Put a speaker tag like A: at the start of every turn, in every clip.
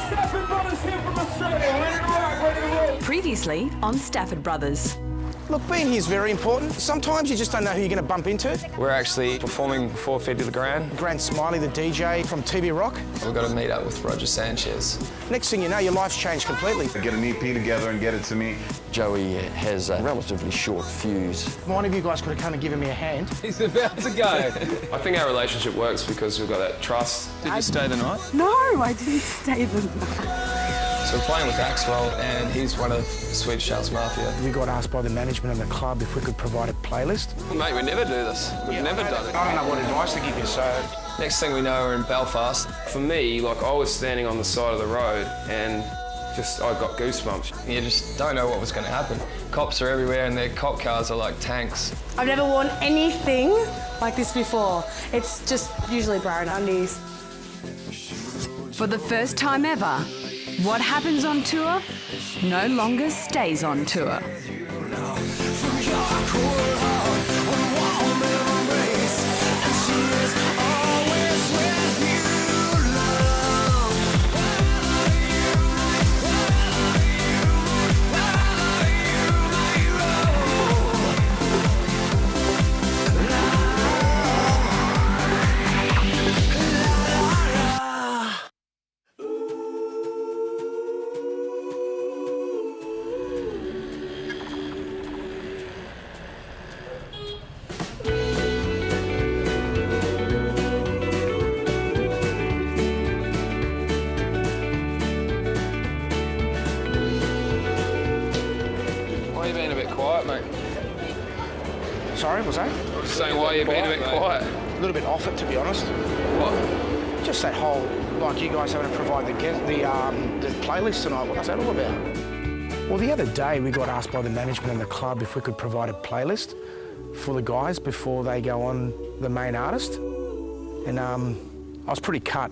A: Stafford Brothers here from Australia. Ready to rock, ready to roll.
B: Previously on Stafford Brothers.
C: Look, being here is very important. Sometimes you just don't know who you're going to bump into.
D: We're actually performing 4 feet to the ground.
C: Grant Smiley, the DJ from TV Rock.
D: We've got to meet up with Roger Sanchez.
C: Next thing you know, your life's changed completely.
E: Get an EP together and get it to me.
F: Joey has a relatively short fuse.
C: One of you guys could have come and given me a hand.
G: He's about to go.
D: I think our relationship works because we've got that trust.
G: Did you stay the night?
H: No, I didn't stay the night.
D: So we're playing with Axwell, and he's one of the Swedish House Mafia.
C: We got asked by the management of the club if we could provide a playlist.
D: Mate, we never do this. We've never done it.
C: I don't know what advice to give you, so...
D: Next thing we know, we're in Belfast. For me, like, I was standing on the side of the road and I got goosebumps. You just don't know what was going to happen. Cops are everywhere and their cop cars are like tanks.
H: I've never worn anything like this before. It's just usually brown undies.
B: For the first time ever, what happens on tour no longer stays on tour.
D: Quiet, mate.
C: Sorry, was that?
D: Just saying, why are you being a bit quiet?
C: A little bit off it, to be honest.
D: What?
C: Just that whole, like, you guys having to provide the playlist tonight. What's that all about? Well, the other day we got asked by the management and the club if we could provide a playlist for the guys before they go on the main artist. And I was pretty cut.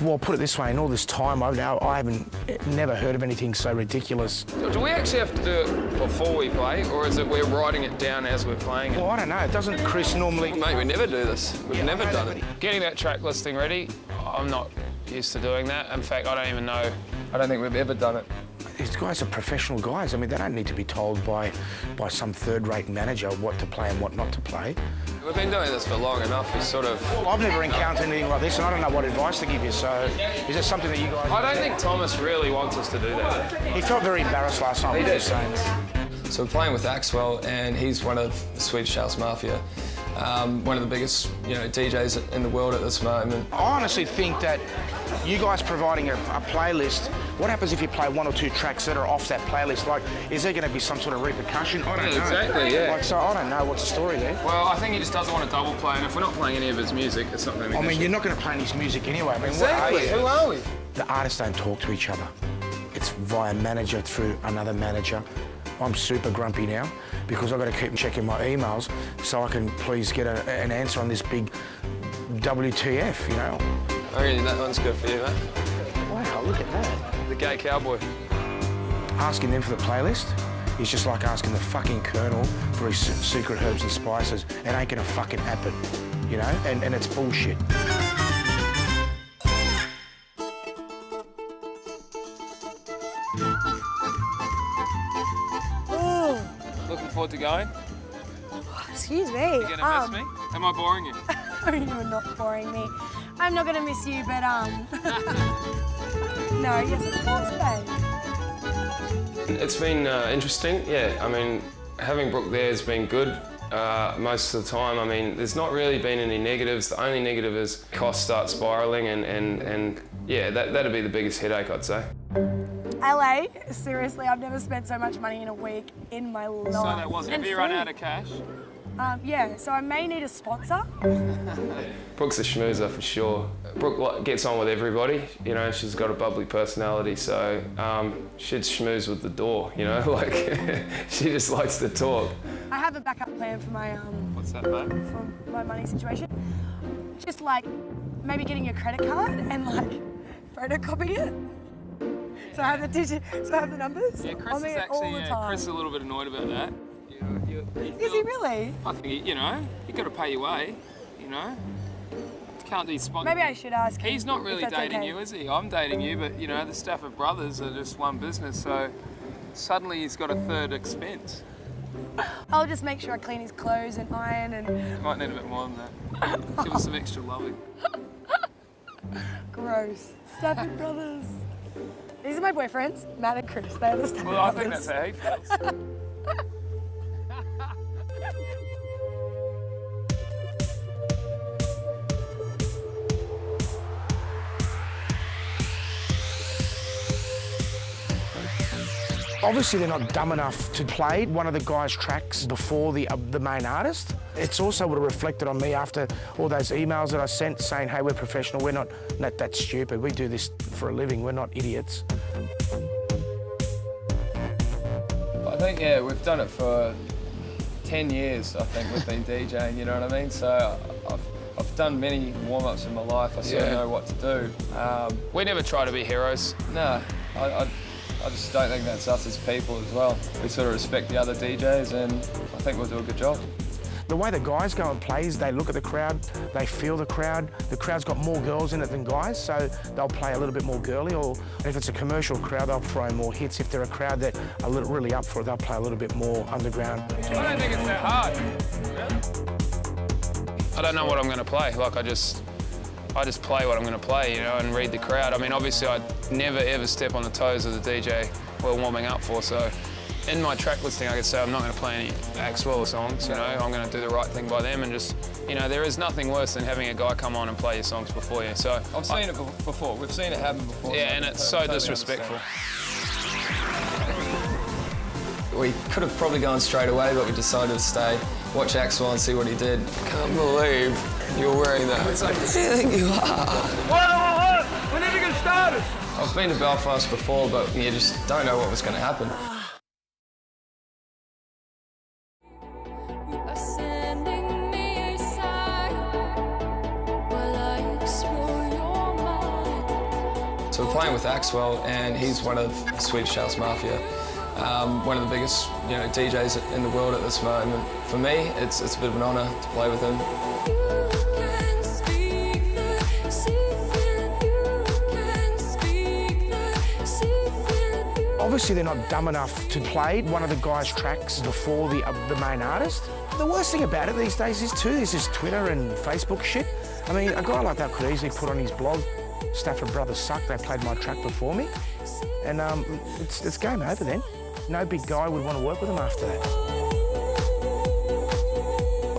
C: Well, put it this way, in all this time, I haven't never heard of anything so ridiculous.
D: Do we actually have to do it before we play, or is it we're writing it down as we're playing it?
C: Well, I don't know. Doesn't Chris normally...
D: Mate, we never do this. We've never done it.
G: Getting that track listing ready, I'm not used to doing that. In fact, I don't even know.
D: I don't think we've ever done it.
C: These guys are professional guys. I mean, they don't need to be told by some third-rate manager what to play and what not to play.
D: We've been doing this for long enough. We sort of...
C: Well, I've never encountered anything like this, and I don't know what advice to give you, so is there something that you guys...
G: I don't think Thomas really wants us to do that.
C: He felt very embarrassed last time.
D: He
C: did.
D: Saying. So we're playing with Axwell, and he's one of the Swedish House Mafia. One of the biggest, DJs in the world at this moment.
C: I honestly think that you guys providing a playlist, what happens if you play one or two tracks that are off that playlist? Like, is there going to be some sort of repercussion? I don't know.
G: Exactly, yeah.
C: Like, so I don't know what's the story there.
G: Well, I think he just doesn't want to double play, and if we're not playing any of his music, it's not going to be
C: I mean, you're not going to play any of his music anyway. I mean,
G: exactly. Who are we?
C: The artists don't talk to each other. It's via manager through another manager. I'm super grumpy now because I've got to keep checking my emails so I can please get an answer on this big WTF,
D: I reckon that one's good for you, mate.
C: Wow, look at that.
D: The gay cowboy.
C: Asking them for the playlist is just like asking the fucking Colonel for his secret herbs and spices. It ain't gonna fucking happen, and it's bullshit.
G: Looking forward to going?
H: Excuse me.
G: You gonna miss me? Am I boring you?
H: You're not boring me. I'm not gonna miss you, but no, yes, of course, babe.
D: It's been interesting, yeah. I mean, having Brooke there has been good most of the time. I mean, there's not really been any negatives. The only negative is costs start spiralling and yeah, that'd be the biggest headache, I'd say.
H: LA, seriously, I've never spent so much money in a week in my life.
G: So that was, have you run out of cash?
H: Yeah, so I may need a sponsor.
D: Brooke's a schmoozer for sure. Brooke gets on with everybody, she's got a bubbly personality, so she'd schmooze with the door, like she just likes to talk.
H: I have a backup plan for my
G: What's that, mate?
H: For my money situation. Just like maybe getting a credit card and like photocopying it. So I have the digit, so I have the numbers.
G: Yeah, Chris is actually Chris is a little bit annoyed about that.
H: Is he really?
G: I think you got to pay your way, can't be sponsored.
H: Maybe I should ask him.
G: He's not
H: if
G: really
H: that's
G: dating
H: okay.
G: you, is he? I'm dating you, but you know, the Stafford brothers are just one business, so suddenly he's got a third expense.
H: I'll just make sure I clean his clothes and iron and...
G: Might need a bit more than that. Give us some extra loving.
H: Gross. Stafford brothers. These are my boyfriends, Matt and Chris. They're the Stafford
G: Well, I
H: brothers.
G: think that's how he feels.
C: Obviously, they're not dumb enough to play one of the guys' tracks before the main artist. It's also would have reflected on me after all those emails that I sent saying, hey, we're professional, we're not that stupid, we do this for a living, we're not idiots.
G: I think, yeah, we've done it for 10 years, I think, we've been DJing, you know what I mean? So I've done many warm-ups in my life, I sort of know what to do.
D: We never try to be heroes.
G: No, I just don't think that's us as people as well. We sort of respect the other DJs and I think we'll do a good job.
C: The way the guys go and play is they look at the crowd, they feel the crowd. The crowd's got more girls in it than guys, so they'll play a little bit more girly, or if it's a commercial crowd, they'll throw more hits. If they're a crowd that are really up for it, they'll play a little bit more underground.
G: I don't think it's that hard.
D: I don't know what I'm going to play. Like, I just play what I'm going to play, you know, and read the crowd. I mean, obviously, I'd never, ever step on the toes of the DJ we're warming up for, so in my track listing, I could say I'm not going to play any Axwell songs, you know. I'm going to do the right thing by them and just, you know, there is nothing worse than having a guy come on and play your songs before you. So
G: I've seen it before. We've seen it happen before.
D: Yeah, and it's so disrespectful.
I: We could have probably gone straight away, but we decided to stay, watch Axwell and see what he did. Can't believe you're wearing that. It's like, I think you are.
A: What? When did you get started?
I: I've been to Belfast before, but you just don't know what was going to happen. So we're playing with Axwell, and he's one of the Swedish House Mafia. One of the biggest, you know, DJs in the world at this moment. For me, it's a bit of an honour to play with him.
C: Obviously, they're not dumb enough to play one of the guys' tracks before the main artist. The worst thing about it these days is this Twitter and Facebook shit. I mean, a guy like that could easily put on his blog, Stafford brothers suck, they played my track before me. And it's game over then. No big guy would want to work with him after that.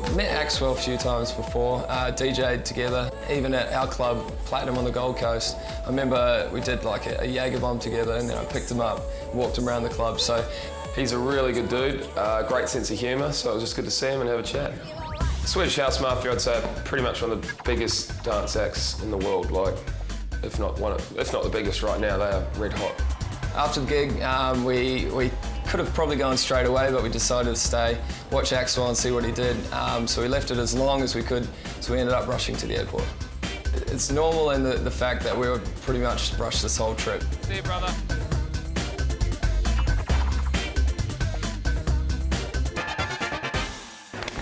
I: I've met Axwell a few times before, DJ'd together, even at our club, Platinum on the Gold Coast. I remember we did like a Jaeger bomb together, and then I picked him up, walked him around the club. So
D: He's a really good dude, great sense of humour, so it was just good to see him and have a chat. Swedish House Mafia, I'd say, pretty much one of the biggest dance acts in the world, like, if not the biggest right now, they are red hot.
I: After the gig, we could have probably gone straight away, but we decided to stay, watch Axwell and see what he did. So we left it as long as we could, so we ended up rushing to the airport. It's normal in the fact that we were pretty much rushed this whole trip.
G: See you, brother.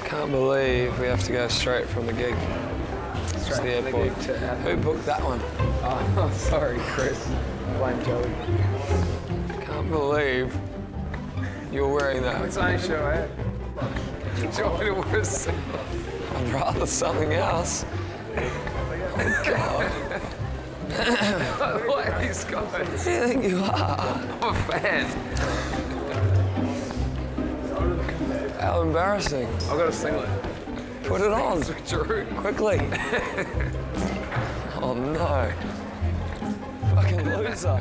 I: Can't believe we have to go straight from the gig to the airport. Who booked that one?
J: Oh, sorry, Chris. Blame Joey.
I: Can't believe you're wearing that.
J: It's only show, eh?
I: Do you want me to wear a I'd rather something else. Oh, God.
J: What are these guys?
I: Who do you think you are?
J: I'm a fan.
I: How embarrassing.
J: I've got a singlet.
I: Put it on.
J: Switcheroo.
I: Quickly. Oh, no. Fucking loser.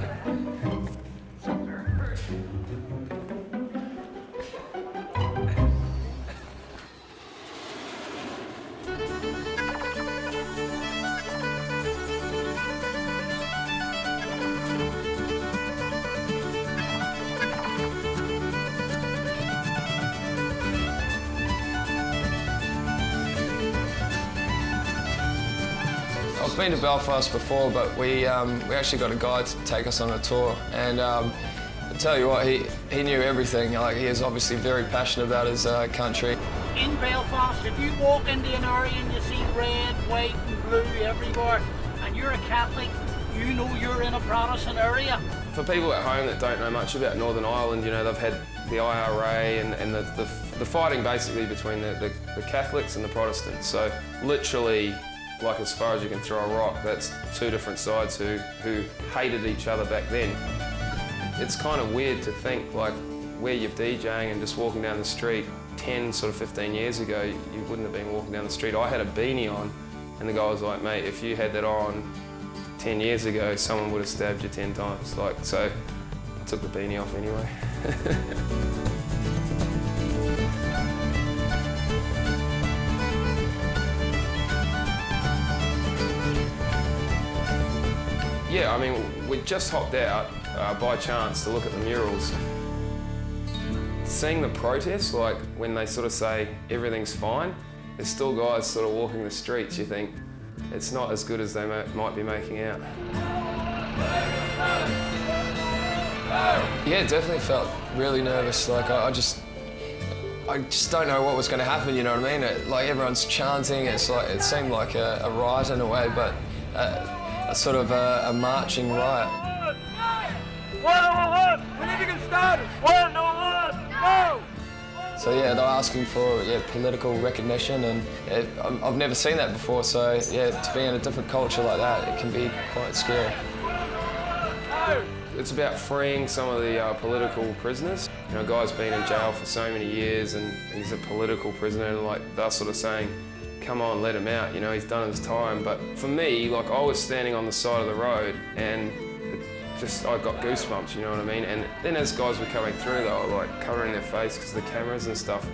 I: I've been to Belfast before, but we actually got a guide to take us on a tour, and I tell you what, he knew everything. Like, he is obviously very passionate about his country.
K: in Belfast, if you walk into an area and you see red, white and blue everywhere, and you're a Catholic, you know you're in a Protestant area.
D: For people at home that don't know much about Northern Ireland, you know, they've had the IRA and the fighting basically between the Catholics and the Protestants. So literally, like as far as you can throw a rock, that's two different sides who hated each other back then. It's kind of weird to think like where you're DJing and just walking down the street 10, sort of 15 years ago, you wouldn't have been walking down the street. I had a beanie on and the guy was like, mate, if you had that on 10 years ago, someone would have stabbed you 10 times. Like, so I took the beanie off anyway. Yeah, I mean, we just hopped out by chance to look at the murals. Seeing the protests, like when they sort of say everything's fine, there's still guys sort of walking the streets. You think it's not as good as they might be making out.
I: Yeah, definitely felt really nervous. Like I just don't know what was going to happen. You know what I mean? Like everyone's chanting. It's like it seemed like a riot in a way, but a sort of a marching riot.
A: 1-on-1! We need to get started! 1-on-1! Go!
I: So yeah, they were asking for political recognition, and I've never seen that before. So yeah, to be in a different culture like that, it can be quite scary.
D: It's about freeing some of the political prisoners. You know, a guy's been in jail for so many years, and he's a political prisoner, and like they're sort of saying, come on, let him out, you know, he's done his time. But for me, like I was standing on the side of the road and I got goosebumps, you know what I mean? And then as guys were coming through, they were like covering their face because of the cameras and stuff.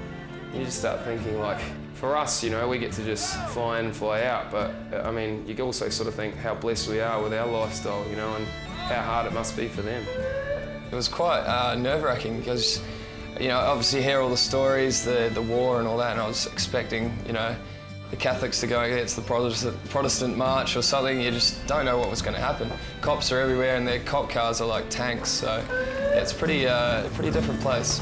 D: You just start thinking like, for us, you know, we get to just fly in and fly out. But I mean, you can also sort of think how blessed we are with our lifestyle, you know, and how hard it must be for them.
I: It was quite nerve-wracking because, you know, obviously you hear all the stories, the war and all that, and I was expecting, you know, the Catholics to go against the Protestant march or something. You just don't know what was going to happen. Cops are everywhere and their cop cars are like tanks, so yeah, it's a pretty different place.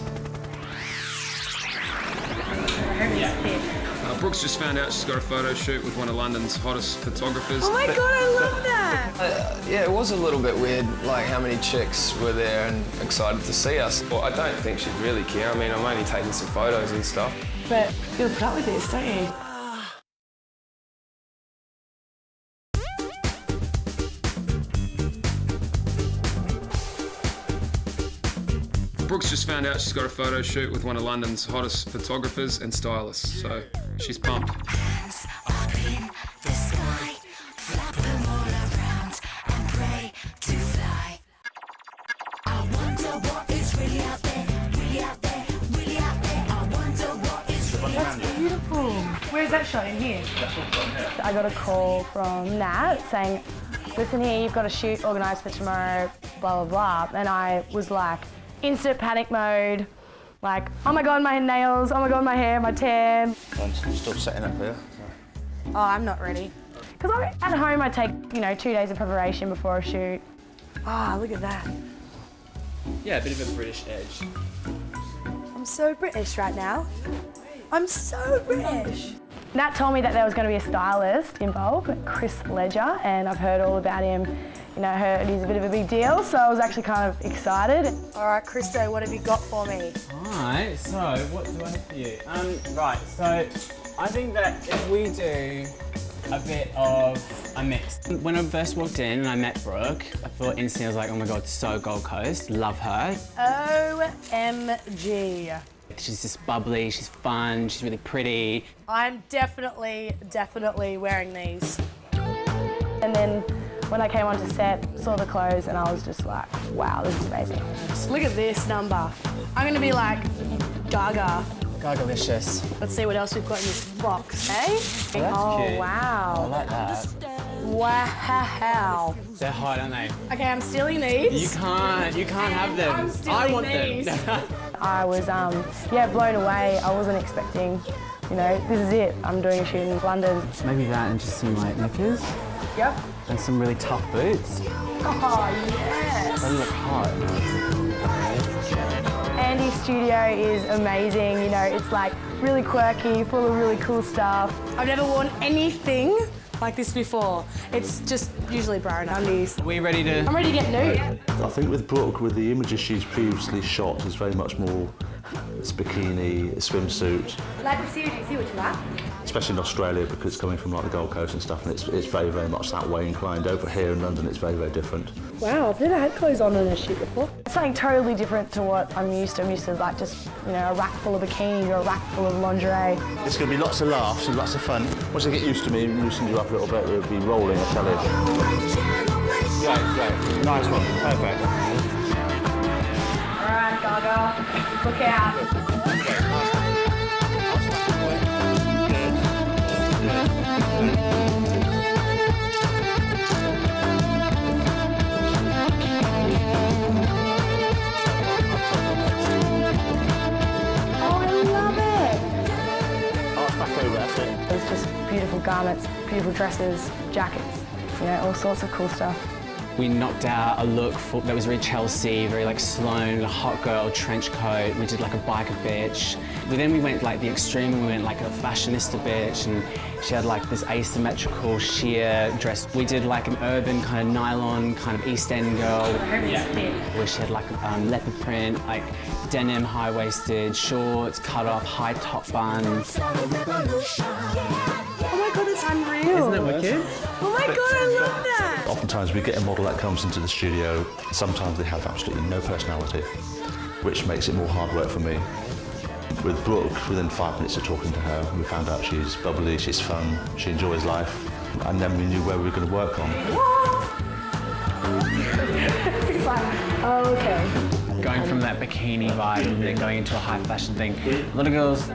D: Brooke's just found out she's got a photo shoot with one of London's hottest photographers.
H: Oh my God, I love that!
I: Yeah, it was a little bit weird, like how many chicks were there and excited to see us.
D: Well, I don't think she'd really care. I mean, I'm only taking some photos and stuff.
H: But you'll put up with this, don't you?
D: Brooke's just found out she's got a photo shoot with one of London's hottest photographers and stylists, so she's pumped.
L: Hands up in the sky, flap them all around and pray to fly. I wonder what is really out there, really out there, really out there. I wonder what is really out there.
H: That's beautiful. Where's that shot? In here?
M: I got a call from Nat saying, listen here, you've got a shoot organised for tomorrow, blah, blah, blah. And I was like, instant panic mode, like, oh my God, my nails, oh my God, my hair, my tan.
N: I'm still setting up here. So.
M: Oh, I'm not ready. Because at home I take, you know, 2 days of preparation before a shoot.
H: Ah, look at that.
J: Yeah, a bit of a British edge.
H: I'm so British right now. I'm so British.
M: Nat told me that there was going to be a stylist involved, Chris Ledger, and I've heard all about him. You know, I heard he's a bit of a big deal, so I was actually kind of excited.
H: All right, Christo, what have you got for me?
O: All right, so what do I have for you? Right, so I think that if we do a bit of a mix. When I first walked in and I met Brooke, I thought instantly, I was like, oh my God, so Gold Coast, love her.
H: OMG.
O: She's just bubbly, she's fun, she's really pretty.
H: I'm definitely wearing these.
M: And then when I came onto set, saw the clothes, and I was just like, wow, this is amazing.
H: Look at this number. I'm gonna be like Gaga.
O: Gagalicious.
H: Let's see what else we've got in this box, eh?
O: Oh, that's cute.
M: Wow.
O: I like that.
H: Wow.
O: They're hot, aren't they?
H: Okay, I'm stealing these.
O: You can't have them.
H: I'm stealing
O: I want
H: these.
O: them.
M: I was, yeah, blown away. I wasn't expecting, you know, this is it. I'm doing a shoot in London.
O: Maybe that and just some like knickers.
M: Yep.
O: And some really tough boots.
H: Oh, yes.
O: They look hot.
M: Andy's studio is amazing. You know, it's like really quirky, full of really cool stuff. I've never worn anything like this before. It's just usually brown undies.
O: Are we ready to...
M: I'm ready to get nude.
N: I think with Brooke, with the images she's previously shot, is very much more it's bikini, a swimsuit.
M: Like to see what you like.
N: Especially in Australia, because it's coming from like the Gold Coast and stuff, and it's very, very much that way inclined. Over here in London, it's very, very different.
M: Wow, I've never had clothes on a shoot before. It's something totally different to what I'm used to. I'm used to like just, you know, a rack full of bikinis or a rack full of lingerie.
N: It's going to be lots of laughs and lots of fun. Once they get used to me, loosen you up a little bit, it'll be rolling, I tell you. Great. Nice one. Perfect.
M: All right, Gaga, look out. There's just beautiful garments, beautiful dresses, jackets, you know, all sorts of cool stuff.
O: We knocked out a look that was very Chelsea, very like Sloane, a hot girl, trench coat. We did like a biker bitch. But then we went like the extreme and we went like a fashionista bitch, and she had like this asymmetrical sheer dress. We did like an urban kind of nylon kind of East End girl. Where she had like leopard print, like denim high-waisted shorts, cut off, high top bun.
M: Oh my God, it's unreal.
O: Isn't it wicked?
M: Oh my God, I love that.
N: Oftentimes we get a model that comes into the studio, sometimes they have absolutely no personality, which makes it more hard work for me. With Brooke, within 5 minutes of talking to her, we found out she's bubbly, she's fun, she enjoys life, and then we knew where we were going to work on.
M: It's like, oh, okay.
O: Going from that bikini vibe and then going into a high fashion thing. A lot of girls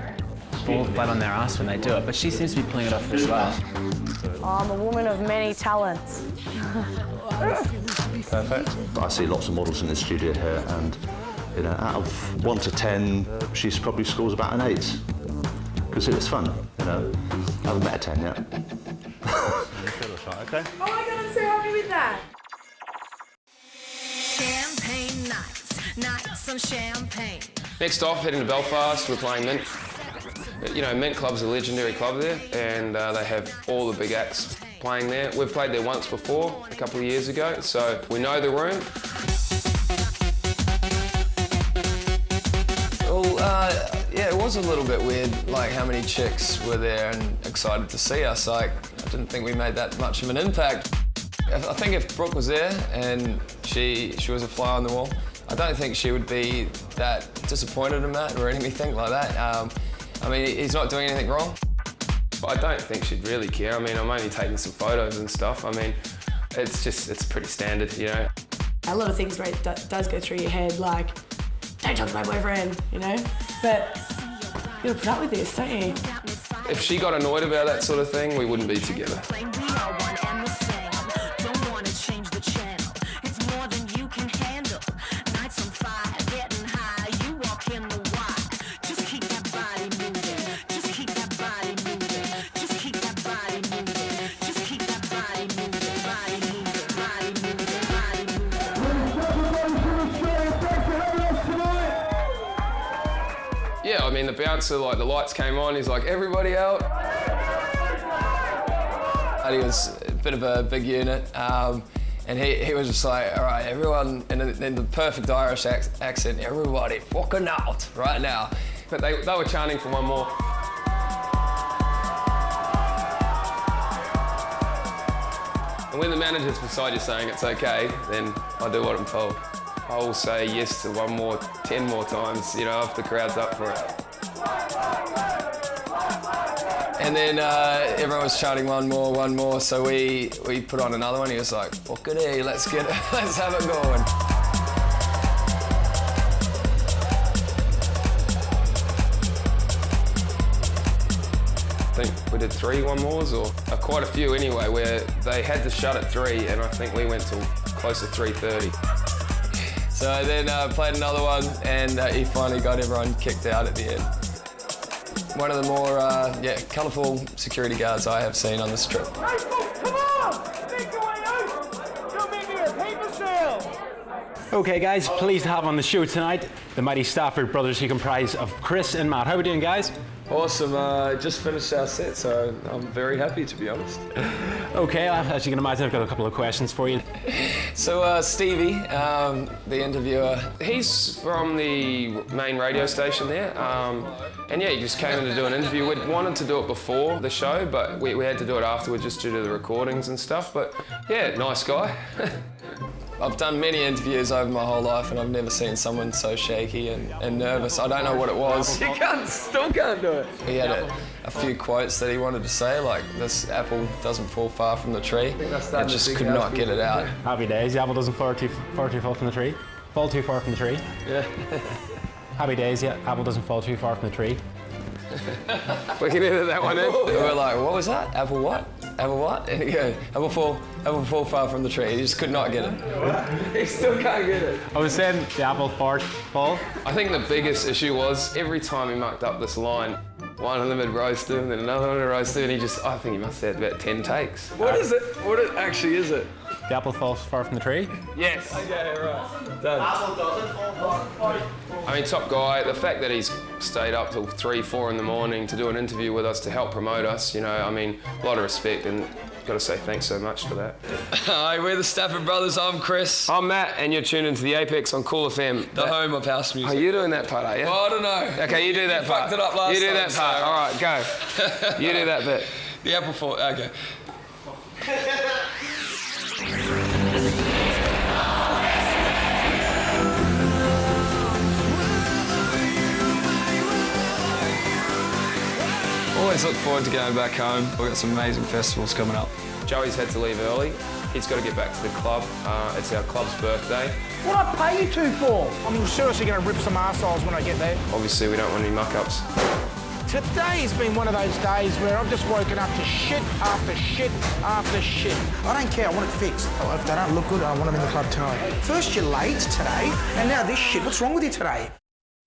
O: fall flat on their ass when they do it, but she seems to be pulling it off as well.
M: I'm a woman of many talents.
N: Perfect. I see lots of models in the studio here, and you know, out of 1 to 10, she probably scores about an 8. Because it was fun, you know. I haven't met a 10 yet. Okay.
H: Oh my God, I'm so happy with that.
L: Champagne nights on champagne.
D: Next off, heading to Belfast, we're playing Mint. You know, Mint Club's a legendary club there, and they have all the big acts playing there. We've played there once before, a couple of years ago, so we know the room.
I: Well, yeah, it was a little bit weird, like how many chicks were there and excited to see us. Like, I didn't think we made that much of an impact. I think if Brooke was there and she was a fly on the wall, I don't think she would be that disappointed in Matt or anything like that. I mean, he's not doing anything wrong.
D: I don't think she'd really care. I mean, I'm only taking some photos and stuff. I mean, it's pretty standard, you know.
H: A lot of things does go through your head, like, don't talk to my boyfriend, you know? But you gotta put up with this, don't you?
D: If she got annoyed about that sort of thing, we wouldn't be together. Yeah, I mean, the bouncer, like, the lights came on, he's like, everybody out.
I: He was a bit of a big unit, and he was just like, all right, everyone, in the perfect Irish accent, everybody fucking out right now.
D: But they were chanting for one more. And when the manager's beside you saying it's okay, then I do what I'm told. I will say yes to 1 more, 10 more times, you know, if the crowd's up for it.
I: And then everyone was chanting one more, so we put on another one. He was like, fuck it, hey, let's have it going.
D: I think we did 3 one mores, or quite a few anyway, where they had to shut at 3, and I think we went till close to 3:30.
I: So then played another one, and he finally got everyone kicked out at the end. One of the more colourful security guards I have seen on this trip.
P: Okay guys, pleased to have on the show tonight the mighty Stafford brothers, who comprise of Chris and Matt. How are we doing, guys?
I: Awesome. Just finished our set, so I'm very happy, to be honest.
P: Okay, as you can imagine, I've got a couple of questions for you.
I: So Stevie, the interviewer,
D: He's from the main radio station there, and yeah, he just came in to do an interview. We'd wanted to do it before the show, but we had to do it afterwards just due to the recordings and stuff. But yeah, nice guy.
I: I've done many interviews over my whole life, and I've never seen someone so shaky and nervous. I don't know what it was.
G: Still can't do it.
I: He had a few quotes that he wanted to say, like, this apple doesn't fall far from the tree. I just could not get it out.
P: Happy days, the apple doesn't fall too far from the tree. Fall too far from the tree.
I: Yeah.
P: Happy days, yeah, apple doesn't fall too far from the tree.
D: We can edit that one in.
I: We were like, what was that? Apple what? Apple what? And he goes, apple fall far from the tree. He just could not get it.
G: He still can't get it.
P: I was saying the apple fall.
D: I think the biggest issue was every time he mucked up this line, one of them would roast him, then another one would roast him, and I think he must have had about 10 takes.
I: What is it? What actually is it?
P: The apple falls far from the tree?
D: Yes.
I: Okay, right. Done.
K: Apple doesn't fall far.
D: I mean, top guy. The fact that he's stayed up till 3, 4 in the morning to do an interview with us to help promote us, you know, I mean, a lot of respect, and got to say thanks so much for that.
I: Hi, we're the Stafford brothers. I'm Chris.
D: I'm Matt, and you're tuned into the Apex on Cool FM.
I: The home of house music.
D: Are you doing that part, are you?
I: Well, I don't know.
D: Okay, you do that part.
I: Fucked it up last
D: You do
I: time,
D: that part.
I: so-
D: All right, go. You do that bit.
I: The apple fall. Okay. Always look forward to going back home. We've got some amazing festivals coming up.
D: Joey's had to leave early. He's got to get back to the club. It's our club's birthday.
C: What I pay you two for? I'm seriously going to rip some arseholes when I get there.
D: Obviously, we don't want any muck-ups.
C: Today has been one of those days where I've just woken up to shit after shit after shit. I don't care, I want it fixed. If they don't look good, I want them in the club tonight. First you're late today, and now this shit. What's wrong with you today?